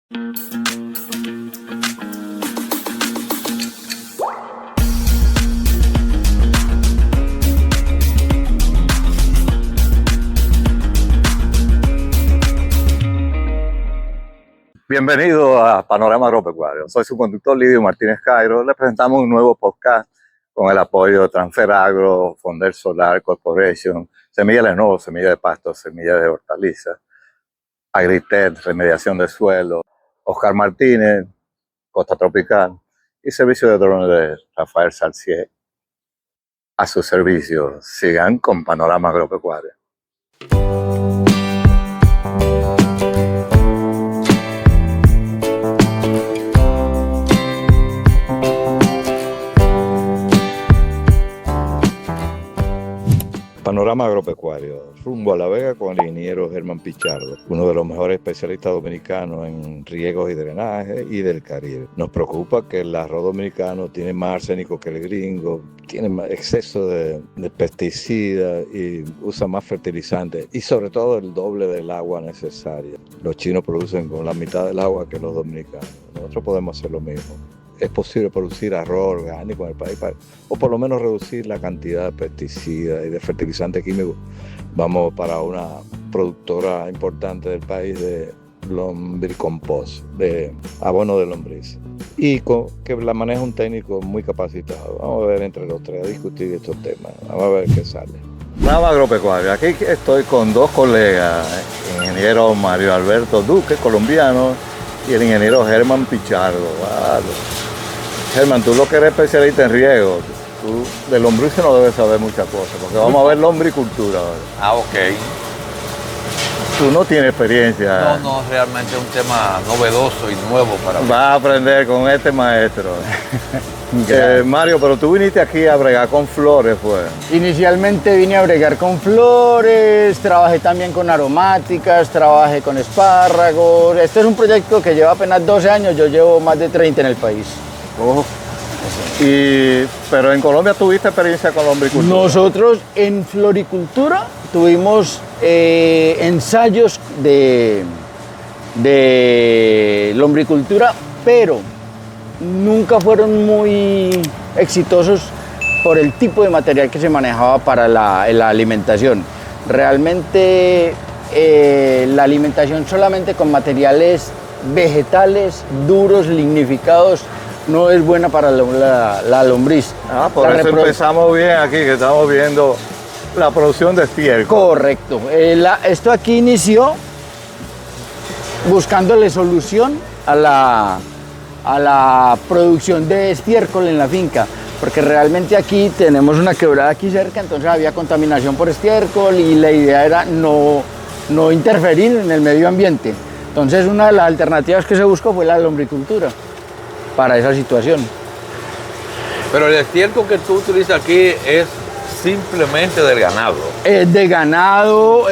Bienvenido a Panorama Agropecuario. Soy su conductor Lidio Martínez Cairo. Le presentamos un nuevo podcast con el apoyo de Transfer Agro, Fonder Solar Corporation, Semilla Lenovo, Semilla de Pasto, Semilla de Hortalizas, Agritech, Remediación de Suelo, Oscar Martínez, Costa Tropical y Servicio de Drones de Rafael Salcier. A su servicio. Sigan con Panorama Agropecuario. Panorama Agropecuario, rumbo a La Vega con el ingeniero Germán Pichardo, uno de los mejores especialistas dominicanos en riegos y drenaje y del Caribe. Nos preocupa que el arroz dominicano tiene más arsénico que el gringo, tiene más exceso de pesticidas y usa más fertilizantes y sobre todo el doble del agua necesaria. Los chinos producen con la mitad del agua que los dominicanos. Nosotros podemos hacer lo mismo. Es posible producir arroz orgánico en el país, o por lo menos reducir la cantidad de pesticidas y de fertilizantes químicos. Vamos para una productora importante del país de lombricompost, de abono de lombriz, y que la maneja un técnico muy capacitado. Vamos a ver entre los tres a discutir estos temas. Vamos a ver qué sale. Panorama Agropecuario. Aquí estoy con dos colegas, el ingeniero Mario Alberto Duque, colombiano, y el ingeniero Germán Pichardo. Germán, tú lo que eres especialista en riego, tú de lombrices no debes saber muchas cosas, porque vamos a ver lombricultura ahora. Ah, ok. Tú no tienes experiencia. No, realmente es un tema novedoso y nuevo para mí. Vas a aprender con este maestro. Mario, pero tú viniste aquí a bregar con flores, pues. Inicialmente vine a bregar con flores, trabajé también con aromáticas, trabajé con espárragos. Este es un proyecto que lleva apenas 12 años, yo llevo más de 30 en el país. Oh. Pero en Colombia tuviste experiencia con lombricultura. Nosotros en floricultura tuvimos ensayos de lombricultura, pero nunca fueron muy exitosos por el tipo de material que se manejaba para la alimentación. Realmente la alimentación solamente con materiales vegetales, duros, lignificados, no es buena para la lombriz. Por eso empezamos bien aquí, que estamos viendo la producción de estiércol. Correcto. Esto aquí inició buscándole solución a la producción de estiércol en la finca, porque realmente aquí tenemos una quebrada aquí cerca, entonces había contaminación por estiércol y la idea era no interferir en el medio ambiente. Entonces una de las alternativas que se buscó fue la lombricultura para esa situación. Pero el estiércol que tú utilizas aquí es simplemente del ganado. De ganado,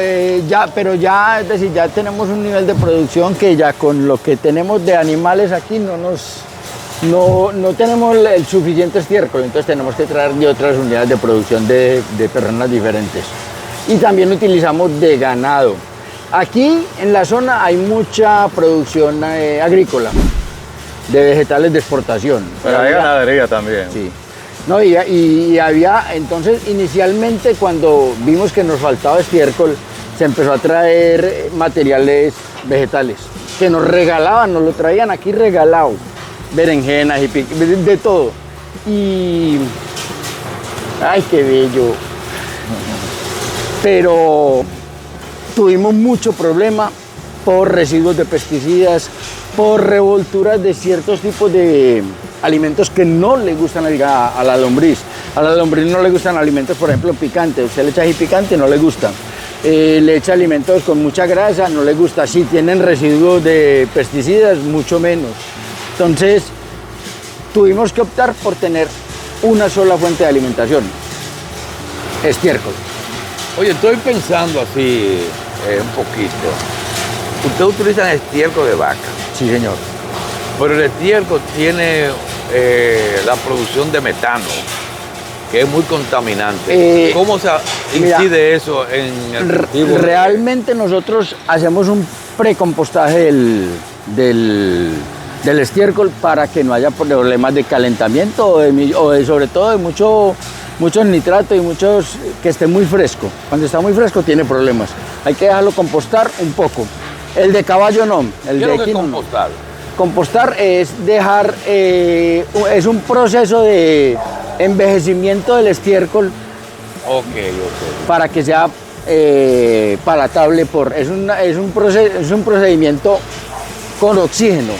pero ya, es decir, ya tenemos un nivel de producción que ya con lo que tenemos de animales aquí no tenemos el suficiente estiércol, entonces tenemos que traer de otras unidades de producción de personas diferentes. Y también utilizamos de ganado. Aquí en la zona hay mucha producción agrícola, de vegetales de exportación. Pero hay ganadería también. Sí. No, y había, entonces inicialmente cuando vimos que nos faltaba estiércol, se empezó a traer materiales vegetales que nos regalaban, nos lo traían aquí regalado, berenjenas y de todo. Y, ay, qué bello. Pero tuvimos mucho problema por residuos de pesticidas, por revolturas de ciertos tipos de alimentos que no le gustan a la lombriz. A la lombriz no le gustan alimentos, por ejemplo, picantes. Usted le echa ají picante, no le gusta. Le echa alimentos con mucha grasa, no le gusta. Si tienen residuos de pesticidas, mucho menos. Entonces, tuvimos que optar por tener una sola fuente de alimentación, estiércol. Oye, estoy pensando así un poquito. Ustedes utilizan estiércol de vaca. Sí, señor. Pero el estiércol tiene la producción de metano, que es muy contaminante. ¿Cómo se incide eso en el cultivo? Realmente nosotros hacemos un precompostaje del estiércol para que no haya problemas de calentamiento sobre todo de muchos nitratos y que esté muy fresco. Cuando está muy fresco tiene problemas. Hay que dejarlo compostar un poco. El de caballo no, el de equino no. Compostar? Compostar es dejar, es un proceso de envejecimiento del estiércol. Ok. Para que sea palatable, es un procedimiento con oxígeno.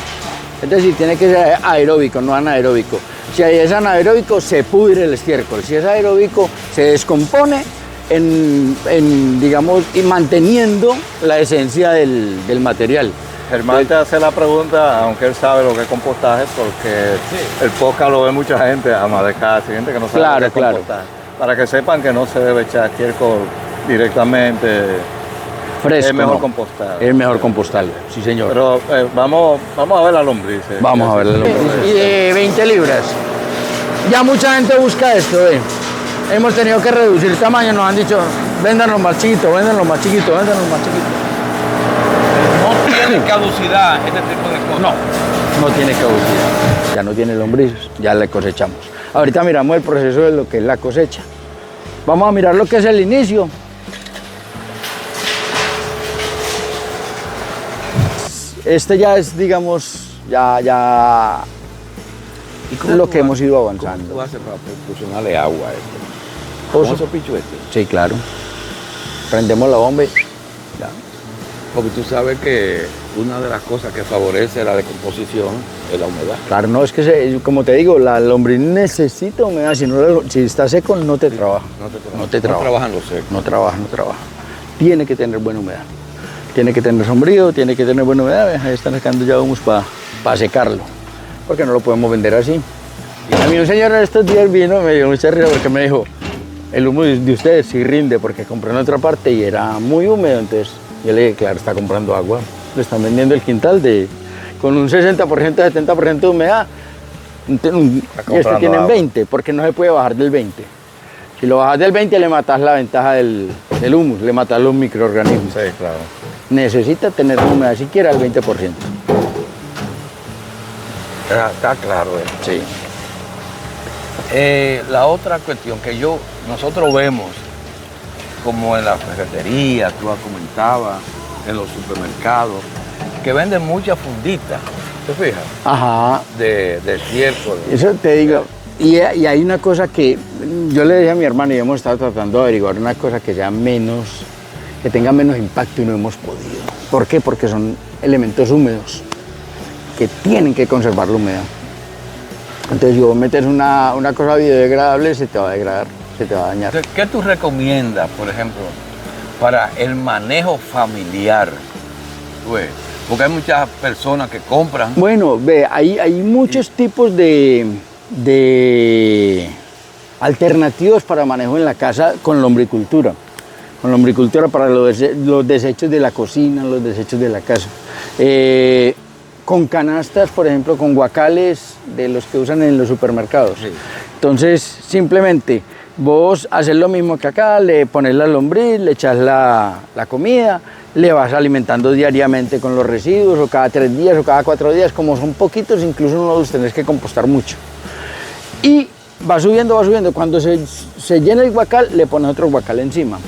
Es decir, tiene que ser aeróbico, no anaeróbico. Si es anaeróbico, se pudre el estiércol. Si es aeróbico, se descompone digamos, y manteniendo la esencia del material. Germán te hace la pregunta, aunque él sabe lo que es compostaje, porque el podcast lo ve mucha gente, además de cada accidente, que no sabe lo que es compostaje. Para que sepan que no se debe echar estiércol directamente. Fresco. Es mejor compostar. Es mejor compostarlo, sí señor. Pero vamos a ver la lombriz. Vamos a ver la lombriz. Y de 20 libras. Ya mucha gente busca esto, Hemos tenido que reducir el tamaño, nos han dicho, véndanlo más chiquito, véndanlo más chiquito, véndanlo más chiquito. ¿No tiene caducidad este tipo de cosas? No tiene caducidad. Ya no tiene lombrices, ya le cosechamos. Ahorita miramos el proceso de lo que es la cosecha. Vamos a mirar lo que es el inicio. Este ya es, digamos, ya lo que hemos ido avanzando. ¿Cómo tú haces para proporcionarle agua a esto? ¿Con esos pichuetes? Sí, claro. Prendemos la bomba y ya. Porque tú sabes que una de las cosas que favorece la decomposición es la humedad. Claro, no, es que, como te digo, la lombriz necesita humedad. Si está seco, no te trabaja. No trabajan los secos. No trabaja. Tiene que tener buena humedad. Tiene que tener sombrío, tiene que tener buena humedad. Ahí están sacando ya humus para secarlo. Porque no lo podemos vender así. A mí un señor en estos días vino, me dio mucha risa porque me dijo, el humo de ustedes sí rinde, porque compré en otra parte y era muy húmedo. Entonces yo le dije, claro, está comprando agua. Le están vendiendo el quintal con un 60%, 70% de humedad. Y este tiene 20, porque no se puede bajar del 20. Si lo bajas del 20 le matas la ventaja del humus, le matas los microorganismos. Sí, claro. Necesita tener humedad siquiera al 20%. Está claro. Sí. La otra cuestión que nosotros vemos, como en la ferretería, tú comentabas, en los supermercados, que venden muchas funditas, ¿te fijas? Ajá. De estiércol. Eso te digo. Y hay una cosa que yo le dije a mi hermano y hemos estado tratando de averiguar una cosa que tenga menos impacto y no hemos podido. ¿Por qué? Porque son elementos húmedos que tienen que conservar la humedad. Entonces, si vos metes una cosa biodegradable, se te va a degradar, se te va a dañar. ¿Qué tú recomiendas, por ejemplo, para el manejo familiar? Porque hay muchas personas que compran. Bueno, hay muchos tipos de alternativas para manejo en la casa con lombricultura. Con lombricultura para los desechos de la cocina, los desechos de la casa. Con canastas, por ejemplo, con guacales de los que usan en los supermercados. Sí. Entonces, simplemente vos haces lo mismo que acá, le pones la lombriz, le echas la comida, le vas alimentando diariamente con los residuos, o cada 3 días, o cada 4 días. Como son poquitos, incluso no los tenés que compostar mucho. Y va subiendo. Cuando se llena el guacal, le pones otro guacal encima.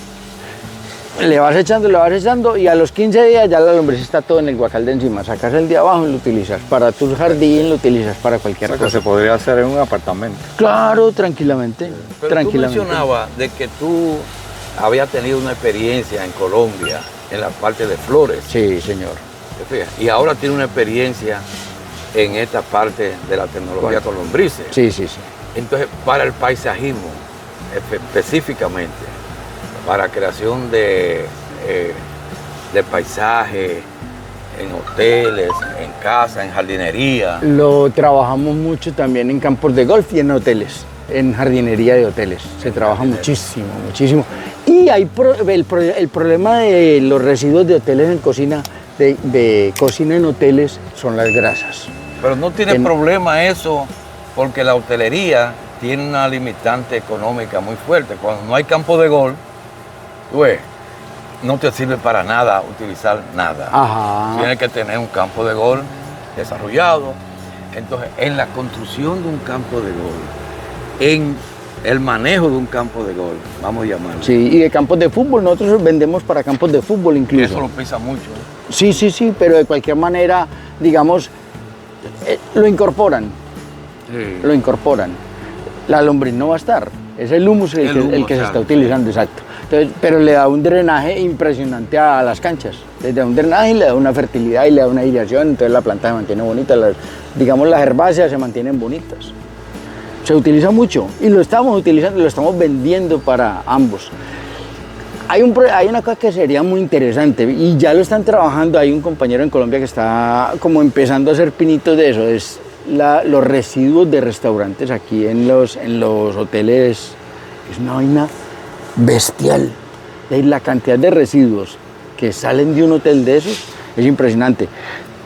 Le vas echando y a los 15 días ya la lombriz está todo en el guacal de encima. Sacas el de abajo y lo utilizas para tu jardín, lo utilizas para cualquier cosa. Que se podría hacer en un apartamento. Claro, tranquilamente. Pero tú mencionabas de que tú habías tenido una experiencia en Colombia en la parte de flores. Sí, señor. Y ahora tiene una experiencia en esta parte de la tecnología con lombrices. Sí. Entonces, para el paisajismo, específicamente, para creación de paisajes, en hoteles, en casas, en jardinería. Lo trabajamos mucho también en campos de golf y en hoteles, en jardinería de hoteles. Se trabaja muchísimo. Y hay el problema de los residuos de hoteles en cocina, de cocina en hoteles, son las grasas. Pero no tiene problema eso, porque la hotelería tiene una limitante económica muy fuerte. Cuando no hay campo de golf, no te sirve para nada utilizar nada. Ajá. Tienes que tener un campo de golf desarrollado. Entonces, en la construcción de un campo de golf, en el manejo de un campo de golf, vamos a llamarlo. Sí, y de campos de fútbol, nosotros vendemos para campos de fútbol incluso. Eso lo pesa mucho. Sí, sí, sí, pero de cualquier manera, digamos, lo incorporan. Sí. Lo incorporan. La lombriz no va a estar, es el humus el que se está utilizando, exacto. Entonces, pero le da un drenaje impresionante a las canchas. Le da un drenaje y le da una fertilidad y le da una irrigación, entonces la planta se mantiene bonita, digamos las herbáceas se mantienen bonitas. Se utiliza mucho y lo estamos utilizando, lo estamos vendiendo para ambos. Hay una cosa que sería muy interesante y ya lo están trabajando, hay un compañero en Colombia que está como empezando a hacer pinitos de eso, es los residuos de restaurantes aquí en los hoteles. Es una vaina bestial. La cantidad de residuos que salen de un hotel de esos es impresionante.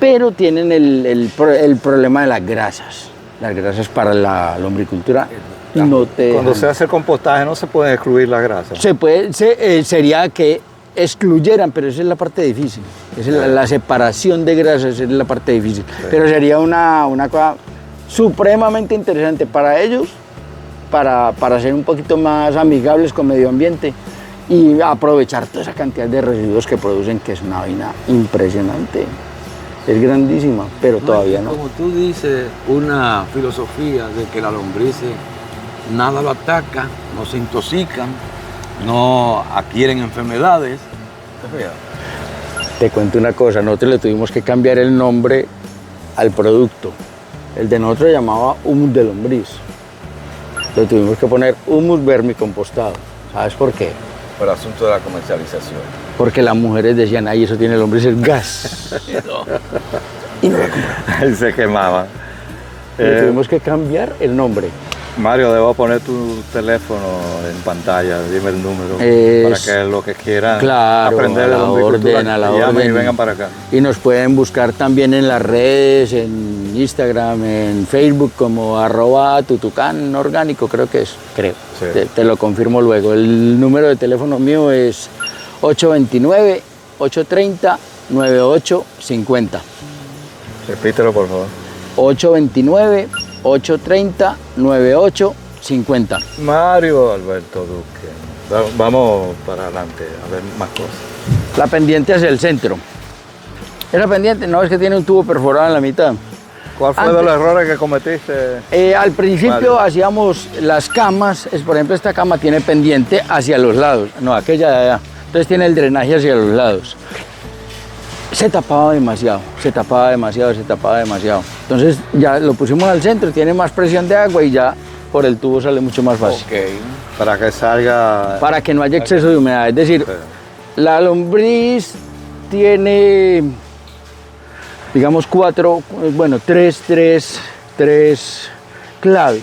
Pero tienen el problema de las grasas. Las grasas para la lombricultura no te Cuando dejan. se hace el compostaje no se puede excluir la grasa. Sería que excluyeran, pero esa es la parte difícil. La separación de grasas es la parte difícil. Sí. Pero sería una cosa supremamente interesante para ellos, para ser un poquito más amigables con medio ambiente y aprovechar toda esa cantidad de residuos que producen, que es una vaina impresionante. Es grandísima, pero todavía no. Como tú dices, una filosofía de que las lombrices nada lo ataca, no se intoxican, no adquieren enfermedades. Te cuento una cosa, nosotros le tuvimos que cambiar el nombre al producto. El de nosotros se llamaba humus de lombriz. Le tuvimos que poner humus vermicompostado. ¿Sabes por qué? Por asunto de la comercialización. Porque las mujeres decían, ay, eso tiene lombriz, es gas. Y no la compraron. Ahí se quemaba. Le tuvimos que cambiar el nombre. Mario, debo poner tu teléfono en pantalla, dime el número, para que los que quieran Claro, aprender de lombricultura, a la llamen orden. y vengan para acá. Y nos pueden buscar también en las redes, en Instagram, en Facebook, como @tutucán orgánico, creo que es, creo. Sí. Te lo confirmo luego. El número de teléfono mío es 829-830-9850. Repítelo, por favor. 829-830-9850. Mario Alberto Duque. Vamos para adelante a ver más cosas. La pendiente hacia el centro. Esa pendiente, no es que tiene un tubo perforado en la mitad. ¿Cuál fue de los errores que cometiste? Al principio Mario? hacíamos las camas, por ejemplo esta cama tiene pendiente hacia los lados, no, aquella de allá. Entonces tiene el drenaje hacia los lados. Se tapaba demasiado. Entonces ya lo pusimos al centro, tiene más presión de agua y ya por el tubo sale mucho más fácil. Ok. Para que salga... Para que no haya exceso de humedad. Es decir, Sí. la lombriz tiene, digamos, tres claves.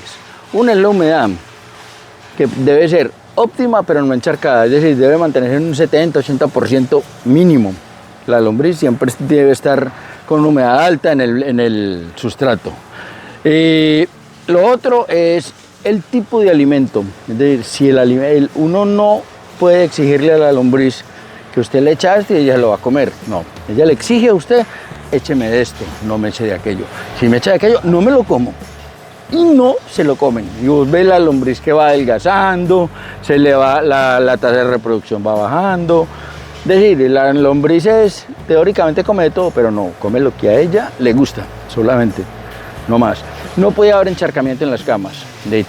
Una es la humedad, que debe ser óptima pero no encharcada, es decir, debe mantenerse en un 70-80% mínimo. La lombriz siempre debe estar con humedad alta en el sustrato. Lo otro es el tipo de alimento, es decir, si uno no puede exigirle a la lombriz que usted le echa esto y ella lo va a comer, no, ella le exige a usted, écheme de esto, no me eche de aquello. Si me echa de aquello, no me lo como. Y no se lo comen. Y vos ves la lombriz que va adelgazando, se le va la tasa de reproducción va bajando. Es decir, la lombriz teóricamente come de todo, pero no, come lo que a ella le gusta, solamente, no más. No puede haber encharcamiento en las camas.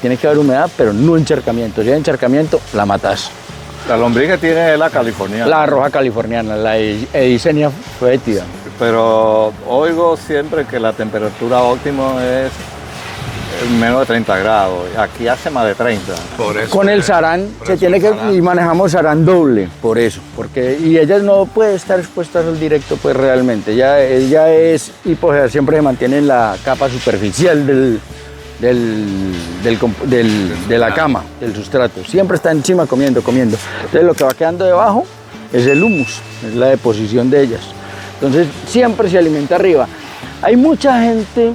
Tiene que haber humedad, pero no encharcamiento. Si hay encharcamiento, la matas. La lombriz que tiene es la californiana. La roja californiana, la Edicenia foetida. Pero oigo siempre que la temperatura óptima es menos de 30 grados. Aquí hace más de 30. Por eso, Con el sarán por se eso tiene el que, sarán. y manejamos sarán doble, por eso, y ella no puede estar expuesta al sol directo, pues realmente, ella es hipogea, siempre se mantiene en la capa superficial de la cama, del sustrato, siempre está encima comiendo. Entonces lo que va quedando debajo es el humus, es la deposición de ellas. Entonces siempre se alimenta arriba. Hay mucha gente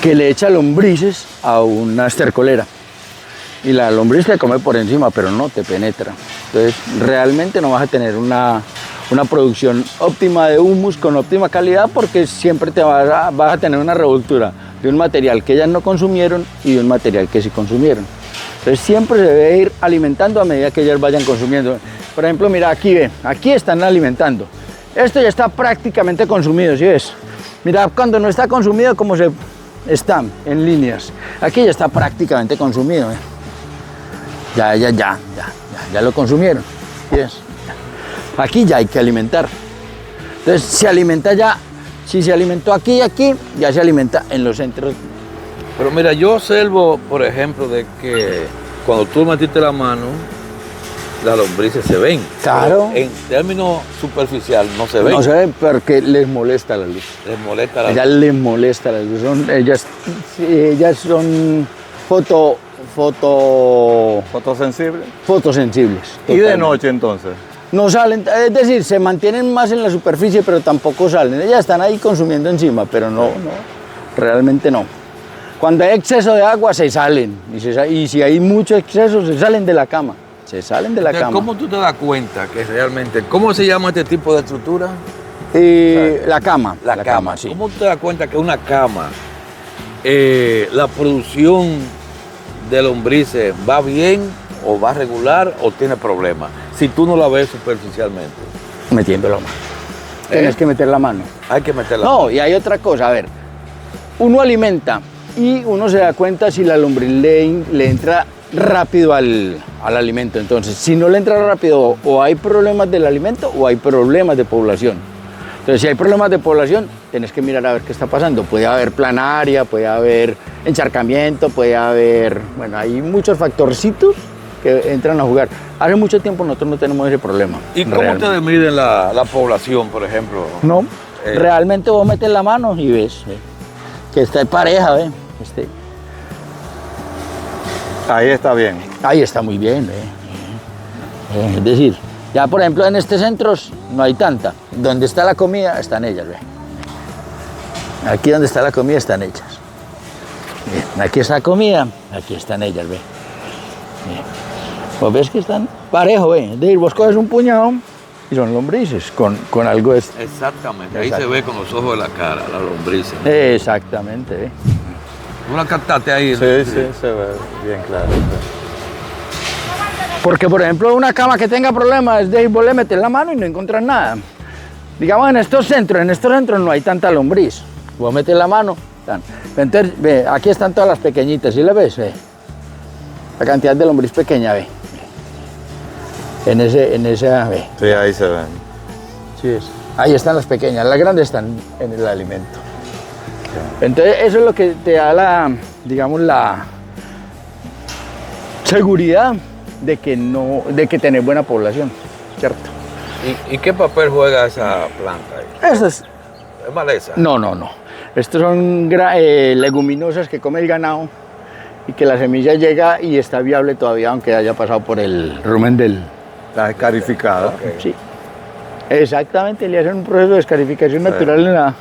que le echa lombrices a una estercolera y la lombriz te come por encima, pero no te penetra. Entonces, realmente no vas a tener una producción óptima de humus con óptima calidad porque siempre vas a tener una revoltura de un material que ellas no consumieron y de un material que sí consumieron. Entonces, siempre se debe ir alimentando a medida que ellas vayan consumiendo. Por ejemplo, mira, aquí ve, aquí están alimentando. Esto ya está prácticamente consumido, ¿sí ves? Mira, cuando no está consumido, como se está en líneas. Aquí ya está prácticamente consumido, ¿eh? Ya lo consumieron. ¿Sí ves? Aquí ya hay que alimentar. Entonces, se alimenta ya, si se alimentó aquí y aquí, ya se alimenta en los centros. Pero mira, yo observo, por ejemplo, de que cuando tú metiste la mano, las lombrices se ven. Claro. Pero en términos superficial no se ven. No se ven porque les molesta la luz. Les molesta la Ellas les molesta la luz. Ellas son Fotosensible. fotosensibles. ¿Y de totalmente. noche entonces? No salen, es decir, se mantienen más en la superficie, pero tampoco salen. Ellas están ahí consumiendo encima, pero no, realmente no. Cuando hay exceso de agua, se salen. Y si hay mucho exceso, se salen de la cama. Se salen de la cama. ¿Cómo tú te das cuenta que realmente, cómo se llama este tipo de estructura? La cama. La cama. Sí. ¿Cómo tú te das cuenta que una cama, la producción de lombrices va bien o va regular o tiene problemas? Si tú no la ves superficialmente. Metiendo la mano. Tienes que meter la mano. Hay que meterla. No, y hay otra cosa, a ver. Uno alimenta y uno se da cuenta si la lombriz le entra rápido al alimento. Entonces, si no le entra rápido, o hay problemas del alimento o hay problemas de población. Entonces, si hay problemas de población, tienes que mirar a ver qué está pasando. Puede haber planaria, puede haber encharcamiento, puede haber... Bueno, hay muchos factorcitos que entran a jugar. Hace mucho tiempo nosotros no tenemos ese problema. ¿Y cómo realmente. ustedes miden la población, por ejemplo? No, realmente vos metes la mano y ves que está en pareja, ¿ves? Ahí está bien. Ahí está muy bien, es decir, ya por ejemplo en este centro no hay tanta. Donde está la comida están ellas, ¿ve? Aquí donde está la comida están ellas. Aquí está la comida, aquí están ellas, ¿ve? Vos ves que están parejo, ¿ve? Es decir, vos coges un puñado y son lombrices con algo de... Exactamente, ahí Exacto. se ve con los ojos de la cara, la lombriz. Exactamente, ¿ve? ¿Tú la captaste ahí? Sí, se ve bien claro. Porque, por ejemplo, una cama que tenga problemas, es de vos le metes la mano y no encuentras nada. Digamos, en estos centros no hay tanta lombriz. Vos metes la mano, tan. Entonces, ve, aquí están todas las pequeñitas, ¿sí la ves? Ve. La cantidad de lombriz pequeña, ve. En esa, ve. Sí, ahí se ven. Sí es. Ahí están las pequeñas, las grandes están en el alimento. Entonces, eso es lo que te da la seguridad de que tenés buena población, ¿cierto? ¿Y qué papel juega esa planta ahí? Eso es. ¿Es maleza? No. Estos son leguminosas que come el ganado y que la semilla llega y está viable todavía, aunque haya pasado por el rumen del... Está escarificada. Ok. Sí. Exactamente, le hacen un proceso de escarificación natural en la...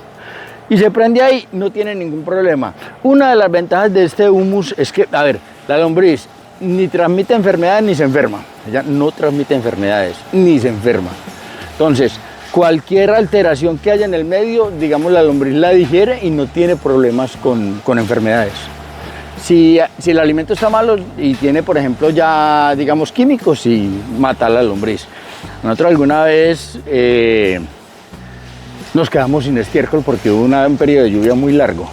Y se prende ahí, no tiene ningún problema. Una de las ventajas de este humus es que, a ver, la lombriz ni transmite enfermedades ni se enferma. Ella no transmite enfermedades ni se enferma. Entonces, cualquier alteración que haya en el medio, digamos, la lombriz la digiere y no tiene problemas con enfermedades. Si el alimento está malo y tiene, por ejemplo, ya, digamos, químicos, sí mata a la lombriz. Nosotros alguna vez nos quedamos sin estiércol porque hubo un periodo de lluvia muy largo.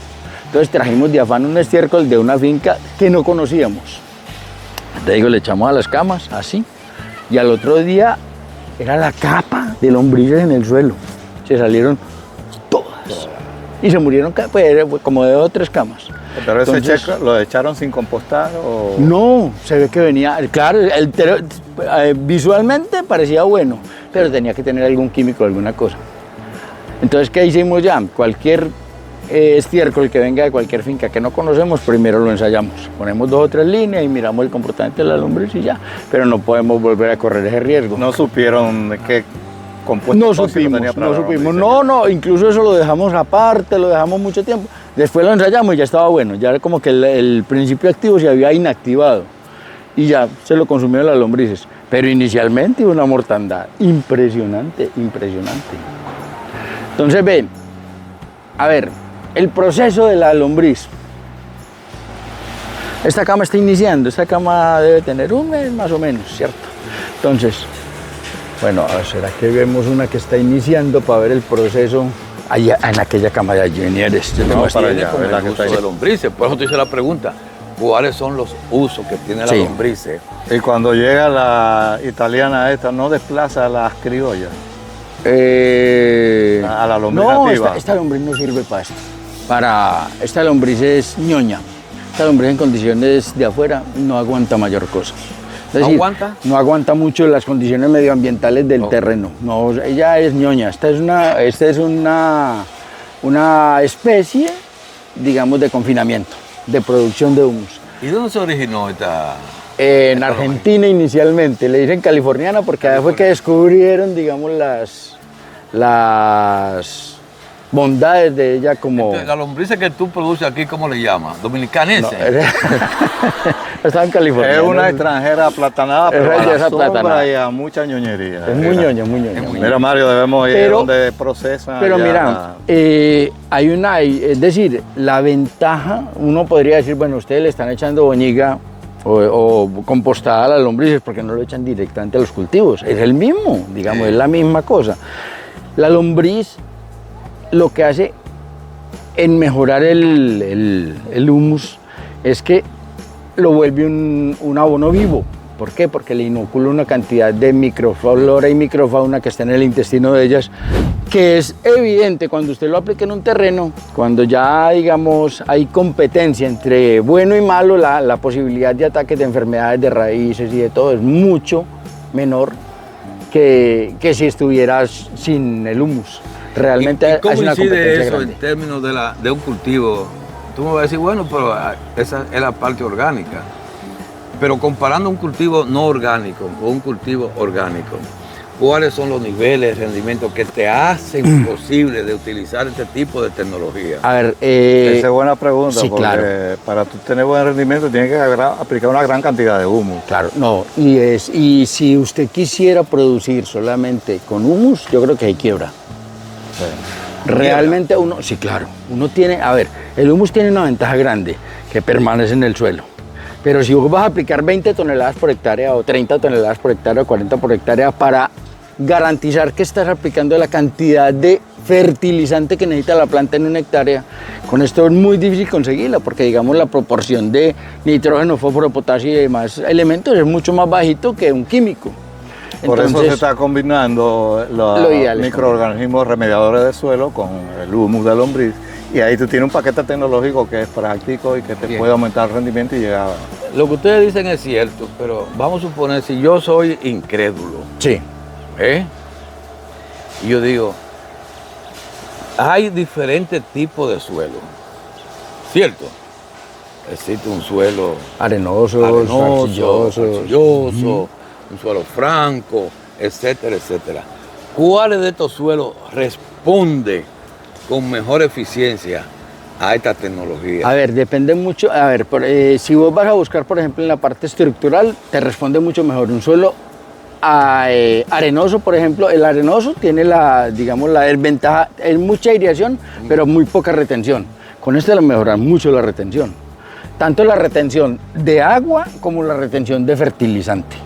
Entonces trajimos de afán un estiércol de una finca que no conocíamos. Te digo, le echamos a las camas, así, y al otro día era la capa de lombrices en el suelo. Se salieron todas. Y se murieron pues, como de 2 o 3 camas. Pero ese Entonces, checo, ¿lo echaron sin compostar o...? No, se ve que venía, claro, visualmente parecía bueno, pero tenía que tener algún químico, alguna cosa. Entonces, ¿qué hicimos ya? Cualquier estiércol que venga de cualquier finca que no conocemos, primero lo ensayamos. Ponemos 2 o 3 líneas y miramos el comportamiento de la lombriz y ya. Pero no podemos volver a correr ese riesgo. No supieron de qué compuesto No tóxico supimos, tenía para no la supimos. lombriz. No, incluso eso lo dejamos aparte, lo dejamos mucho tiempo. Después lo ensayamos y ya estaba bueno. Ya era como que el principio activo se había inactivado. y ya se lo consumieron las lombrices. Pero inicialmente una mortandad impresionante, impresionante. Entonces ven, a ver, el proceso de la lombriz. Esta cama está iniciando, esta cama debe tener un mes más o menos, ¿cierto? Entonces, bueno, a ver, ¿será que vemos una que está iniciando para ver el proceso? Allá, en aquella cama de allí, venieres. Vamos para allá, con el uso de lombrices. Por eso te hice la pregunta, ¿cuáles son los usos que tiene la lombrices? Y cuando llega la italiana esta, ¿no desplaza a las criollas? A la lombriz nativa. Esta lombriz no sirve para esto. Esta lombriz es ñoña. Esta lombriz en condiciones de afuera no aguanta mayor cosa. Es decir, ¿No aguanta? No aguanta mucho las condiciones medioambientales del terreno. No, ella es ñoña. Esta es una especie, digamos, de confinamiento, de producción de humus. ¿Y dónde se originó esta? En Argentina inicialmente, le dicen californiana porque ahí fue que descubrieron, digamos, las bondades de ella como... Entonces, la lombriz que tú produces aquí, ¿cómo le llamas? ¿Dominicanense? No, estaba en California. Es una extranjera aplatanada, pero a la sombra aplatanada. y a mucha ñoñería. Es muy ñoña, muy ñoña. Mira, Mario, debemos ir donde procesan. Pero mira, es decir, la ventaja, uno podría decir, bueno, ustedes le están echando boñiga o compostada a las lombrices porque no lo echan directamente a los cultivos. Es el mismo, digamos, es la misma cosa. La lombriz lo que hace en mejorar el humus es que lo vuelve un abono vivo. ¿Por qué? Porque le inocula una cantidad de microflora y microfauna que está en el intestino de ellas, que es evidente cuando usted lo aplica en un terreno, cuando ya, digamos, hay competencia entre bueno y malo, la posibilidad de ataques de enfermedades de raíces y de todo es mucho menor que si estuvieras sin el humus. Realmente ¿Y cómo es una incide competencia eso grande. en términos de un cultivo? Tú me vas a decir, bueno, pero esa es la parte orgánica. Pero comparando un cultivo no orgánico con un cultivo orgánico, ¿cuáles son los niveles de rendimiento que te hacen posible de utilizar este tipo de tecnología? A ver, esa es buena pregunta, sí, porque claro. para tú tener buen rendimiento tienes que aplicar una gran cantidad de humus. Claro, no, y si usted quisiera producir solamente con humus, yo creo que hay quiebra. Realmente uno, sí, claro, uno tiene, a ver, el humus tiene una ventaja grande, que permanece en el suelo. Pero si vos vas a aplicar 20 toneladas por hectárea o 30 toneladas por hectárea o 40 por hectárea para garantizar que estás aplicando la cantidad de fertilizante que necesita la planta en una hectárea, con esto es muy difícil conseguirla porque digamos la proporción de nitrógeno, fósforo, potasio y demás elementos es mucho más bajito que un químico. Por eso se está combinando los microorganismos remediadores de suelo con el humus de lombriz. Y ahí tú tienes un paquete tecnológico que es práctico y que te puede aumentar el rendimiento y llegar a... Lo que ustedes dicen es cierto, pero vamos a suponer, si yo soy incrédulo, sí, y yo digo, hay diferentes tipos de suelo, ¿cierto? Existe un suelo arenoso, arcilloso, un suelo franco, etcétera, etcétera. ¿Cuáles de estos suelos responde con mejor eficiencia a esta tecnología? A ver, depende mucho. A ver, si vos vas a buscar, por ejemplo, en la parte estructural, te responde mucho mejor un suelo arenoso, por ejemplo. El arenoso tiene la desventaja, es mucha aireación, pero muy poca retención. Con este le mejoran mucho la retención. Tanto la retención de agua como la retención de fertilizante.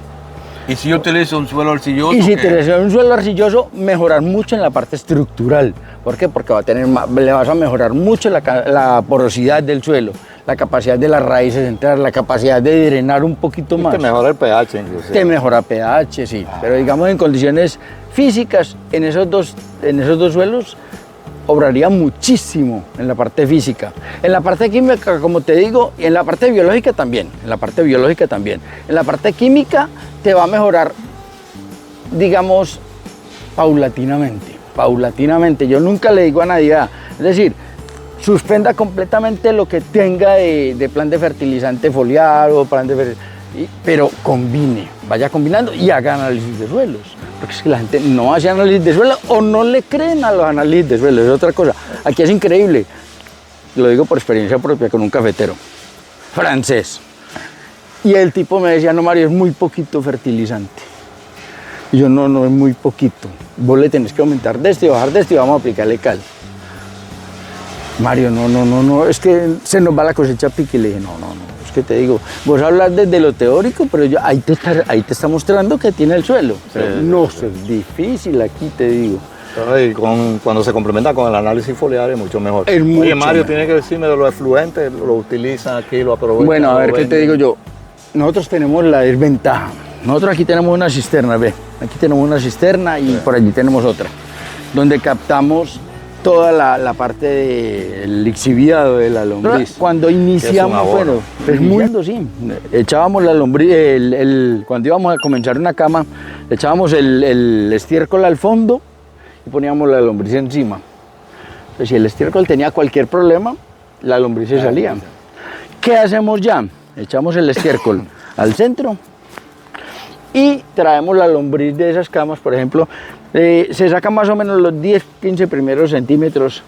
¿Y si yo utilizo un suelo arcilloso? Y si utilizas un suelo arcilloso, mejorar mucho en la parte estructural. ¿Por qué? Porque le vas a mejorar mucho la porosidad del suelo, la capacidad de las raíces de entrar, la capacidad de drenar un poquito más. Te mejora el pH inclusive. Te mejora pH, sí. Pero digamos en condiciones físicas, en esos dos suelos, obraría muchísimo en la parte física. En la parte química, como te digo, y en la parte biológica también. En la parte química te va a mejorar, digamos, paulatinamente. Yo nunca le digo a nadie, es decir, suspenda completamente lo que tenga de plan de fertilizante foliar o pero vaya combinando y haga análisis de suelos. Porque es que la gente no hace análisis de suelo o no le creen a los análisis de suelo, es otra cosa. Aquí es increíble, lo digo por experiencia propia con un cafetero francés. Y el tipo me decía, no, Mario, es muy poquito fertilizante. Y yo, no, es muy poquito. Vos le tenés que aumentar de este y bajar de este y vamos a aplicarle cal. Mario, no, es que se nos va la cosecha a pique. Y le dije, no, es que te digo, vos hablas desde lo teórico, pero yo, ahí te está mostrando que tiene el suelo. Pero no, es difícil aquí, te digo. Y cuando se complementa con el análisis foliar es mucho mejor. Es mucho Oye, Mario, mejor. tiene que decirme de los efluentes, lo utilizan aquí, lo aprovechan. Bueno, a ver, lo ¿qué te venden. digo yo? Nosotros tenemos la desventaja. Nosotros aquí tenemos una cisterna, ve. Aquí tenemos una cisterna y por allí tenemos otra, donde captamos toda la parte del lixiviado de la lombriz. Cuando iniciamos, abono. bueno, iniciando, sí, echábamos la lombriz, cuando íbamos a comenzar una cama, echábamos el estiércol al fondo y poníamos la lombriz encima. Entonces, si el estiércol tenía cualquier problema, la lombriz se salía. ¿Qué hacemos ya? Echamos el estiércol al centro y traemos la lombriz de esas camas, por ejemplo, se sacan más o menos los 10-15 primeros centímetros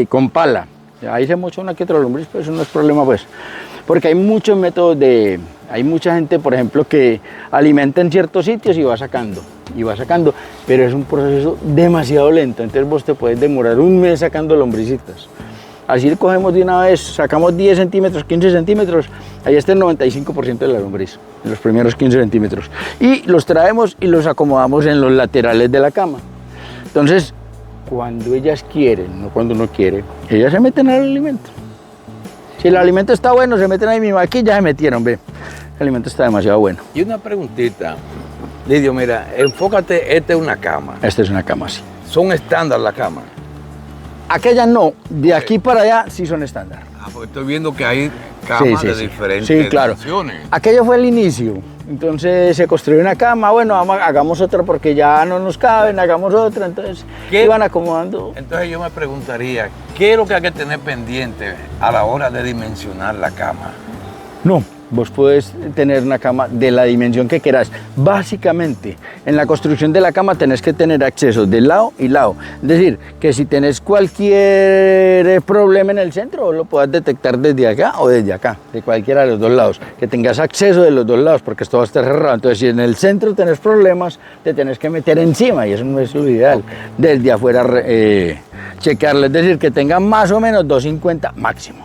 con pala. Ahí se mocha una que otra lombriz, pero eso no es problema, pues. Porque hay muchos métodos hay mucha gente, por ejemplo, que alimenta en ciertos sitios y va sacando, pero es un proceso demasiado lento, entonces vos te puedes demorar un mes sacando lombricitas. Así le cogemos de una vez, sacamos 10 centímetros, 15 centímetros, ahí está el 95% de la lombriz, en los primeros 15 centímetros. Y los traemos y los acomodamos en los laterales de la cama. Entonces, cuando ellas quieren, no cuando uno quiere, ellas se meten al alimento. Si el alimento está bueno, se meten ahí mismo, aquí ya se metieron, ve. El alimento está demasiado bueno. Y una preguntita, Lidio, mira, enfócate, esta es una cama. Esta es una cama así. ¿Son estándar la cama? Aquellas no, de aquí para allá sí son estándar. Ah, porque estoy viendo que hay camas de diferentes Sí, claro. dimensiones. Aquello fue el inicio. Entonces se construyó una cama, bueno, hagamos otra porque ya no nos caben, hagamos otra. Entonces iban acomodando. Entonces yo me preguntaría, ¿qué es lo que hay que tener pendiente a la hora de dimensionar la cama? No, vos puedes tener una cama de la dimensión que quieras. Básicamente, en la construcción de la cama tenés que tener acceso de lado y lado. Es decir, que si tenés cualquier problema en el centro, lo puedas detectar desde acá o desde acá, de cualquiera de los dos lados. Que tengas acceso de los dos lados, porque esto va a estar cerrado. Entonces, si en el centro tenés problemas, te tenés que meter encima y eso no es lo ideal. Desde afuera checarlo, es decir, que tenga más o menos 250 máximo.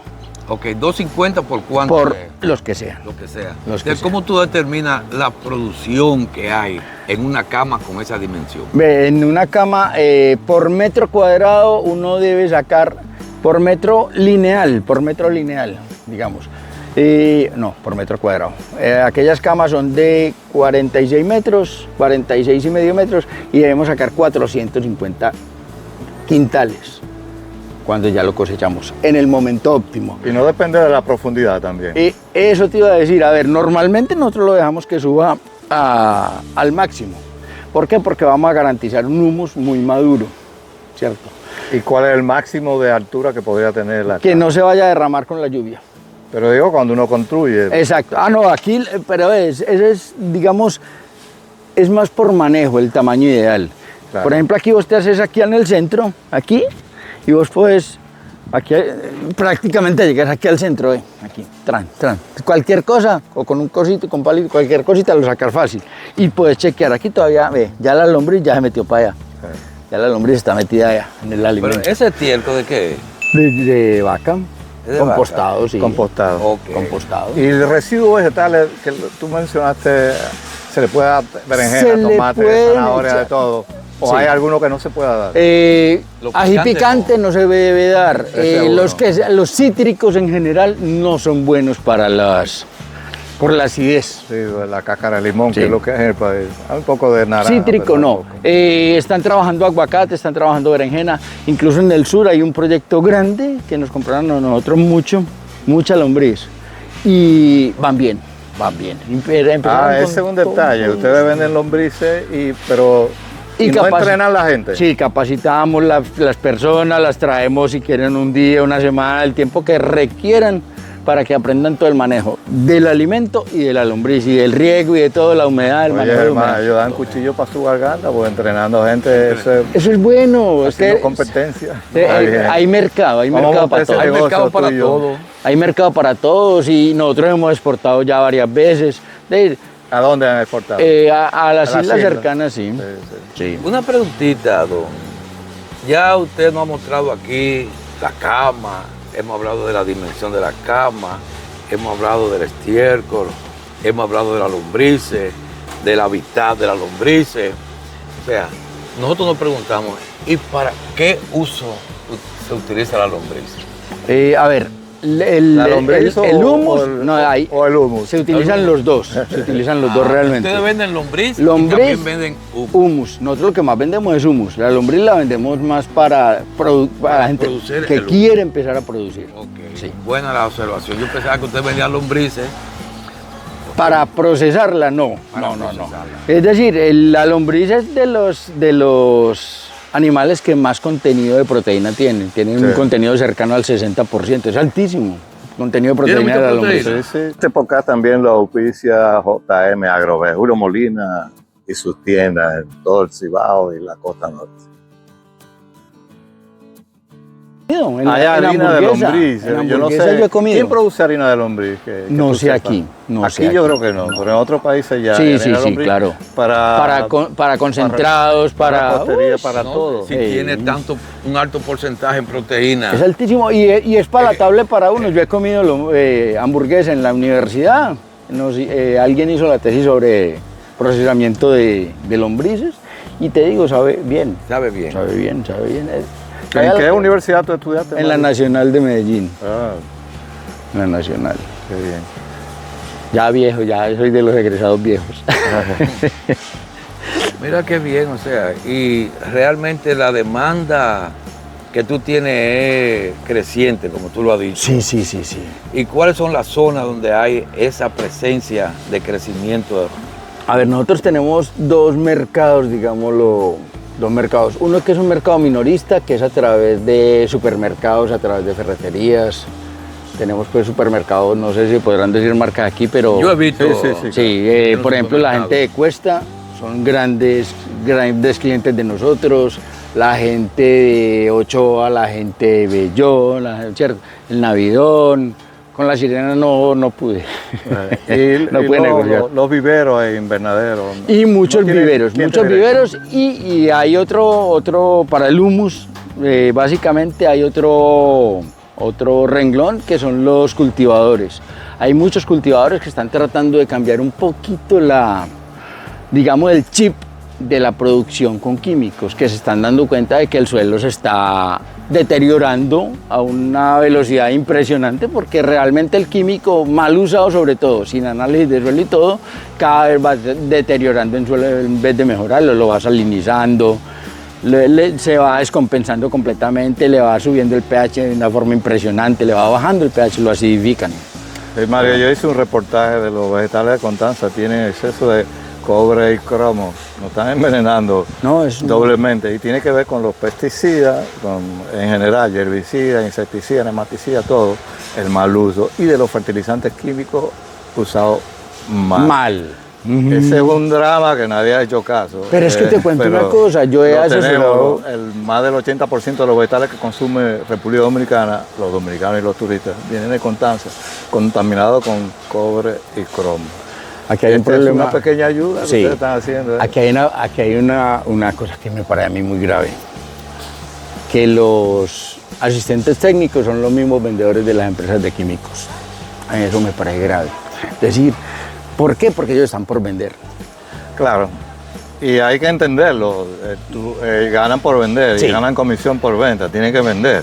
Ok, 250 por cuánto. Por es? los que sean. Lo que sea. Los que Entonces, ¿cómo tú determinas la producción que hay en una cama con esa dimensión? Ve, en una cama, por metro cuadrado, uno debe sacar por metro lineal, digamos. No, por metro cuadrado. Aquellas camas son de 46 metros, 46 y medio metros, y debemos sacar 450 quintales cuando ya lo cosechamos, en el momento óptimo. Y no depende de la profundidad también. Y eso te iba a decir, a ver, normalmente nosotros lo dejamos que suba al máximo. ¿Por qué? Porque vamos a garantizar un humus muy maduro, ¿cierto? ¿Y cuál es el máximo de altura que podría tener la Que cama? no se vaya a derramar con la lluvia. Pero digo, cuando uno construye. Exacto. Ah, no, aquí, pero eso es, digamos, es más por manejo, el tamaño ideal. Claro. Por ejemplo, aquí vos te haces aquí en el centro, aquí, y vos puedes, aquí prácticamente llegas aquí al centro, aquí, tran. Cualquier cosa, o con un cosito, con palito, cualquier cosita lo sacas fácil. Y puedes chequear, aquí todavía, ve, ya la lombriz ya se metió para allá. Ya la lombriz está metida allá en el alimento. Pero ese estiércol, ¿de qué es? De vaca. ¿Es de Compostado, vaca? sí. Compostado. Ok. Compostado. Y el residuo vegetal que tú mencionaste, se le puede dar Se berenjena, le tomate, pueden zanahoria, de echar. todo. ¿O Sí. hay alguno que no se pueda dar? Lo Ají picante, picante no se debe dar. seguro. Los cítricos en general no son buenos por la acidez. Sí, la cáscara de limón, Sí. que es lo que es en el país. Hay un poco de naranja. Cítrico pero no. tampoco. Están trabajando aguacate, están trabajando berenjena. Incluso en el sur hay un proyecto grande que nos compraron a nosotros mucha lombriz. Y van bien. Empezaron Ese es con un detalle. todo. Ustedes venden lombrices, pero Y no capaci- entrenan a la gente. Sí, capacitamos las personas, las traemos si quieren un día, una semana, el tiempo que requieran para que aprendan todo el manejo del alimento y de la lombriz y del riego y de toda la humedad, el Oye, manejo de la hermano, humedad. ellos dan cuchillo para su garganta, pues entrenando gente, Eso es bueno. haciendo competencia. Hay mercado, hay Vamos mercado a para montar todo. ese Hay mercado negocio para tuyo. todo. Hay mercado para todos y nosotros hemos exportado ya varias veces. ¿A dónde han exportado? A las islas islas. cercanas, sí. Sí, sí. Sí. Una preguntita, don. Ya usted nos ha mostrado aquí la cama, hemos hablado de la dimensión de la cama, hemos hablado del estiércol, hemos hablado de las lombrices, del hábitat de las lombrices. O sea, nosotros nos preguntamos, ¿y para qué uso se utiliza la lombriz? A ver, ¿La lombriz el humus, no, hay, o el humus? se utilizan los dos, se utilizan los dos realmente. Ustedes venden lombriz, y Lombriz, también venden humus. humus. Nosotros lo que más vendemos es humus. La lombriz la vendemos más para la gente producir que el humus. quiere empezar a producir. Ok, Sí. buena la observación. Yo pensaba que usted vendía lombrices. Para procesarla, no. Para No. procesarla. Es decir, la lombriz es de los animales que más contenido de proteína tienen. Tienen un Sí. contenido cercano al 60%. Es altísimo el contenido de ¿Tiene proteína de mucha la lombriz. proteína? Sí, sí. Este podcast también lo auspicia JM Agrovet, Julio Molina y sus tiendas en todo el Cibao y la costa norte. Hay harina de lombriz. En Yo no hamburguesa sé. yo he comido. ¿Quién produce harina de lombriz? Que No tú sé sepas? aquí, no aquí sé yo aquí. creo que no, pero en otros países ya. Sí, hay sí, harina de sí, lombriz claro. Para concentrados, para... repostería, Uy, para ¿No? todo. Si tiene tanto, un alto porcentaje en proteína. es altísimo y es palatable para uno. Yo he comido hamburguesa en la universidad. Alguien hizo la tesis sobre procesamiento de lombrices y te digo, sabe bien. Sabe bien. Sabe bien, sabe bien. ¿En qué universidad tú estudiaste? En la Mario? Nacional de Medellín. Ah, En la Nacional. qué bien. Ya viejo, ya soy de los egresados viejos. Mira qué bien, o sea, y realmente la demanda que tú tienes es creciente, como tú lo has dicho. Sí. ¿Y cuáles son las zonas donde hay esa presencia de crecimiento? A ver, nosotros tenemos dos mercados, digámoslo, dos mercados. Uno que es un mercado minorista, que es a través de supermercados, a través de ferreterías. Tenemos pues supermercados, no sé si podrán decir marcas aquí, pero... Yo he visto. Sí. Sí, Los por ejemplo, la supermercados. gente de Cuesta son grandes clientes de nosotros. La gente de Ochoa, la gente de Bellón, ¿cierto? El Navidón. Con la Sirena no pude. No pude negociar. Los viveros e invernaderos. Y muchos No tiene- viveros, ¿quién muchos tiene viveros y hay otro para el humus, básicamente hay otro renglón que son los cultivadores. Hay muchos cultivadores que están tratando de cambiar un poquito digamos, el chip de la producción con químicos, que se están dando cuenta de que el suelo se está deteriorando a una velocidad impresionante porque realmente el químico mal usado, sobre todo sin análisis de suelo y todo, cada vez va deteriorando en suelo en vez de mejorarlo, lo va salinizando, se va descompensando completamente, le va subiendo el pH de una forma impresionante, le va bajando el pH, lo acidifican. Mario, yo hice un reportaje de los vegetales de Constanza, tienen exceso de cobre y cromo, nos están envenenando No, es doblemente y tiene que ver con los pesticidas, en general, herbicidas, insecticidas, nematicidas, todo, el mal uso y de los fertilizantes químicos usados mal. Ese es un drama que nadie ha hecho caso. Pero es que te cuento pero una cosa, yo he lo asesorado... tenemos, más del 80% de los vegetales que consume República Dominicana, los dominicanos y los turistas, vienen de Constanza, contaminados con cobre y cromo. Aquí hay un Esta problema. es una pequeña ayuda que Sí. ustedes están haciendo. Aquí hay una cosa que me parece a mí muy grave, que los asistentes técnicos son los mismos vendedores de las empresas de químicos. A mí eso me parece grave. Es decir, ¿por qué? Porque ellos están por vender. Claro. Y hay que entenderlo. Ganan por vender Sí. y ganan comisión por venta. Tienen que vender.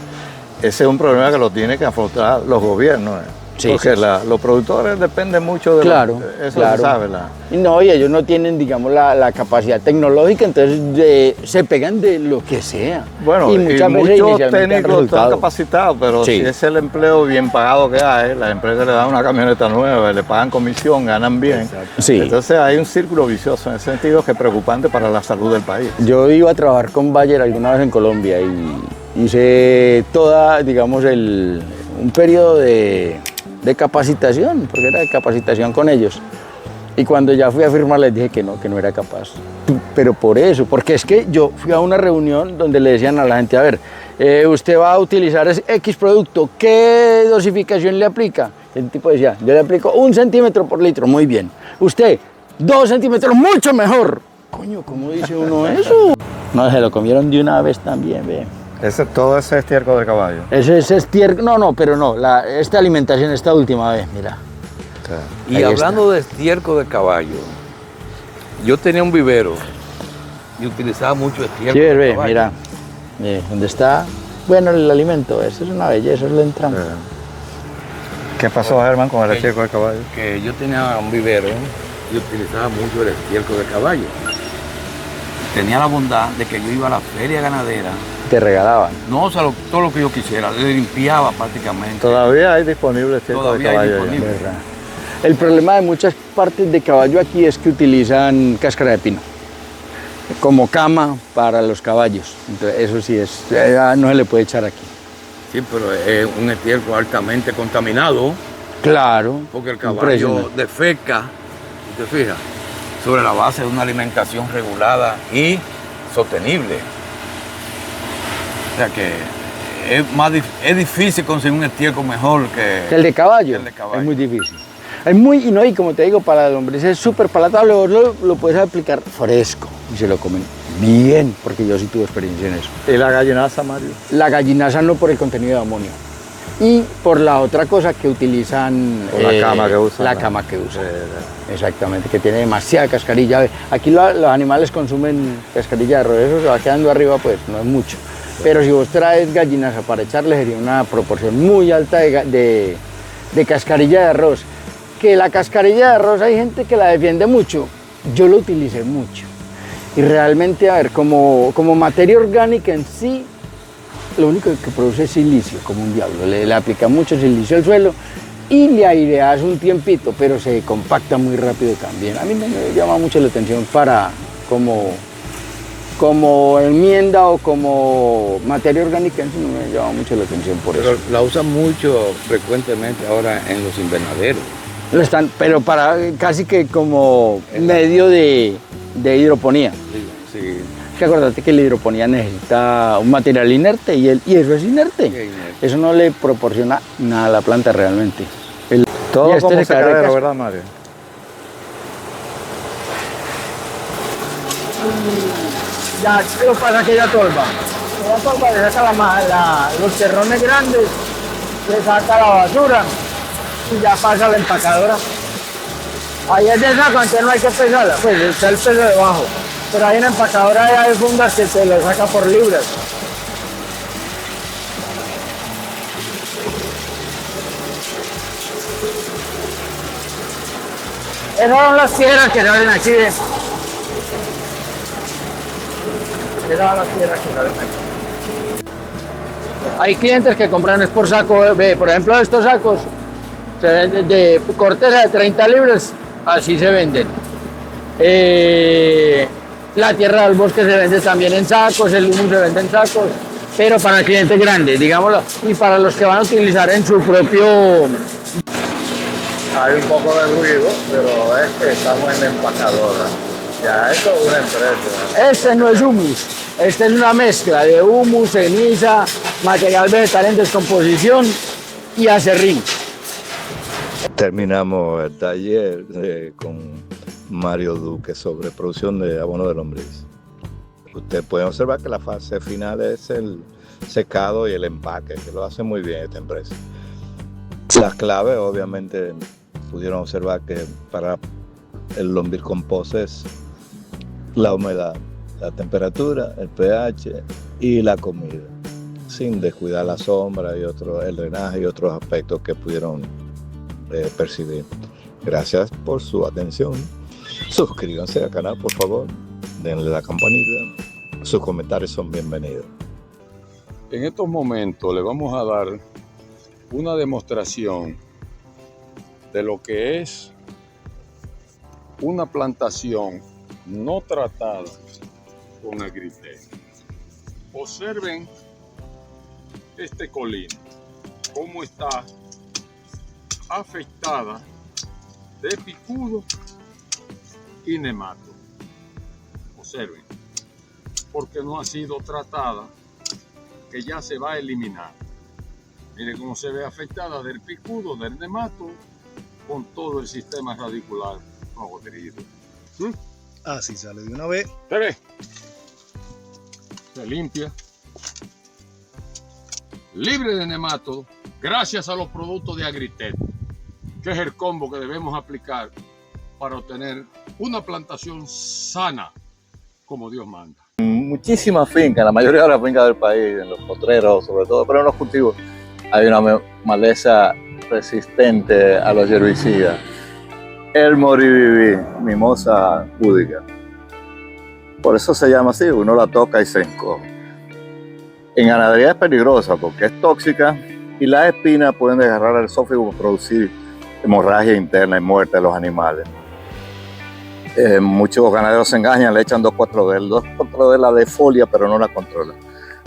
Ese es un problema que lo tienen que afrontar los gobiernos. Sí, Porque sí. Los productores dependen mucho de Claro, eso claro. se sabe. Y no, y ellos no tienen, digamos, la capacidad tecnológica, entonces se pegan de lo que sea. Bueno, y muchas veces muchos inicialmente han técnicos están resultado. capacitados, pero Sí. si es el empleo bien pagado que hay, la empresa le da una camioneta nueva, le pagan comisión, ganan bien. Sí. Entonces hay un círculo vicioso en ese sentido que es preocupante para la salud del país. Yo iba a trabajar con Bayer alguna vez en Colombia y hice toda, digamos, un periodo de de capacitación, porque era de capacitación con ellos. Y cuando ya fui a firmar les dije que no era capaz. Pero por eso, porque es que yo fui a una reunión donde le decían a la gente, a ver, usted va a utilizar X producto, ¿qué dosificación le aplica? El tipo decía, yo le aplico 1 centímetro por litro, muy bien. Usted, 2 centímetros, mucho mejor. Coño, ¿cómo dice uno eso? No, se lo comieron de una vez también, ve. Todo ese estiércol de caballo. Ese es estiércol, no, pero no, esta alimentación, esta última vez, mira. Y Ahí hablando de estiércol de caballo, yo tenía un vivero y utilizaba mucho estiércol Sí, de ve, caballo. mira, ¿dónde está? Bueno, el alimento, eso es una belleza, eso le entra. ¿Qué pasó, Germán, con el Ok. estiércol de caballo? Que yo tenía un vivero y utilizaba mucho el estiércol de caballo. Tenía la bondad de que yo iba a la feria ganadera, Te regalaban. no o sea, todo lo que yo quisiera, le limpiaba prácticamente. Todavía hay disponible estiércol de Todavía hay caballo. disponible. ¿Verdad? El problema de muchas partes de caballo aquí es que utilizan cáscara de pino como cama para los caballos. Entonces, eso sí no se le puede echar aquí. Sí, pero es un estiércol altamente contaminado Claro. porque el caballo impresionante. defeca, ¿te fijas? Sobre la base de una alimentación regulada y sostenible. O sea que es difícil conseguir un estiércol mejor que El de caballo, el de caballo. es muy difícil. Es muy, y como te digo, para la lombriz es súper palatable, vos lo puedes aplicar fresco y se lo comen bien, porque yo sí tuve experiencia en eso. ¿Y la gallinaza, Mario? La gallinaza no por el contenido de amonio y por la otra cosa que utilizan. Por la cama que usan. La cama que usan. Exactamente, que tiene demasiada cascarilla. Aquí los animales consumen cascarilla de arroz, eso se va quedando arriba, pues no es mucho. Pero si vos traes gallinaza para echarle, sería una proporción muy alta de cascarilla de arroz. Que la cascarilla de arroz hay gente que la defiende mucho, yo lo utilicé mucho. Y realmente, a ver, como materia orgánica en sí, lo único que produce es silicio, como un diablo. Le aplica mucho silicio al suelo y le aireas un tiempito, pero se compacta muy rápido también. A mí me llama mucho la atención para como enmienda o como materia orgánica en sí, no me llama mucho la atención por Pero eso. la usan mucho frecuentemente ahora en los invernaderos. Pero para casi que como medio de hidroponía. Sí, sí. Que acuérdate que la hidroponía necesita un material inerte y eso es inerte. Sí, inerte. Eso no le proporciona nada a la planta realmente. Todo y como se carga de secadero, casco. ¿verdad, Mario? Ya, ¿qué lo pasa aquella tolva? La tolva le saca los terrones grandes, le saca la basura y ya pasa a la empacadora. Ahí es de saco, entonces no hay que pesarla, pues está el peso debajo. Pero ahí en la empacadora ya hay fundas que se lo saca por libras. Esas son las piedras que salen aquí. Esas son las piedras que salen aquí. Hay clientes que compran es por saco. Ve, por ejemplo, estos sacos se venden de corteza de 30 libras, así se venden. La tierra del bosque se vende también en sacos, el humus se vende en sacos, pero para clientes grandes, digámoslo, y para los que van a utilizar en su propio. Hay un poco de ruido, pero es que estamos en la empacadora. Ya, esto es una empresa. Este no es humus, este es una mezcla de humus, ceniza, material vegetal en descomposición y acerrín. Terminamos el taller con Mario Duque sobre producción de abono de lombriz. Ustedes pueden observar que la fase final es el secado y el empaque, que lo hace muy bien esta empresa. Las claves, obviamente, pudieron observar que para el lombricompost es la humedad, la temperatura, el pH y la comida, sin descuidar la sombra y el drenaje y otros aspectos que pudieron percibir. Gracias por su atención. Suscríbanse al canal, por favor. Denle la campanita. Sus comentarios son bienvenidos. En estos momentos le vamos a dar una demostración de lo que es una plantación no tratada con Agritech. Observen este colino, cómo está afectada de picudo y nemato. Observen, porque no ha sido tratada, que ya se va a eliminar. Miren cómo se ve afectada del picudo, del nemato, con todo el sistema radicular podrido. Así sale de una vez. ¿Se ve? Se limpia. Libre de nemato, gracias a los productos de Agritech, que es el combo que debemos aplicar para obtener una plantación sana como Dios manda. Muchísimas fincas, la mayoría de las fincas del país, en los potreros sobre todo, pero en los cultivos, hay una maleza resistente a los herbicidas. El moriviví, mimosa púdica. Por eso se llama así, uno la toca y se encoge. En ganadería es peligrosa porque es tóxica y las espinas pueden desgarrar el esófago y producir hemorragia interna y muerte de los animales. Muchos ganaderos se engañan, le echan 2,4-D. 2,4-D la defolia, pero no la controla.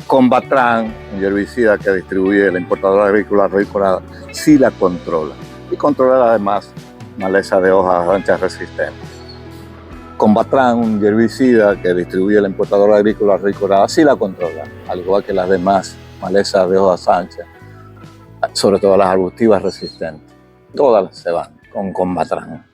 Combatran, un herbicida que distribuye la importadora agrícola Ricorada, sí la controla. Y controla además maleza de hojas anchas resistentes. Combatran, un herbicida que distribuye la importadora agrícola Ricorada, sí la controla, al igual que las demás malezas de hojas anchas, sobre todo las arbustivas resistentes. Todas se van con Combatran.